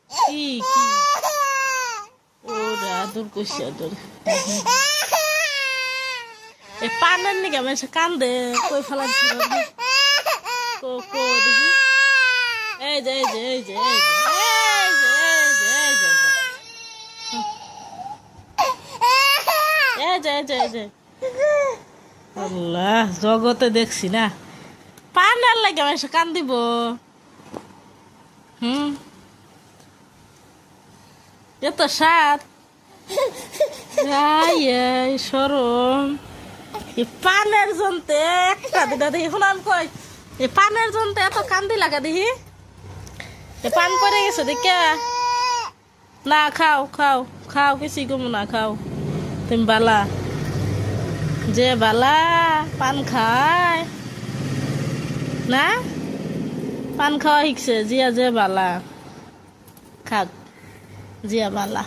কি কি ওরা আদর করছে আদর এই পানের নিকে আমি কান্দে কই ফেলা কো কো দেখি এই যে এই যে এই যে এই যে এই যে এই যে এই যে এই যে এই যে এই যে আল্লাহ জগতে দেখছি না পানের লাগে আমি কান দিব এত সাত সরম পানের জন্তে একটা দিদা দেখি শুনাম কই এই পানের জন্তে এত কান্দি লাগা দেখি পান পরে গেছে দেখে না খাও খাও খাও কিছু কম না খাও তুমি বালা যে বালা পান খায় না পান খাওয়া শিখছে জিয়া যে বালা খাক জিয়া বালা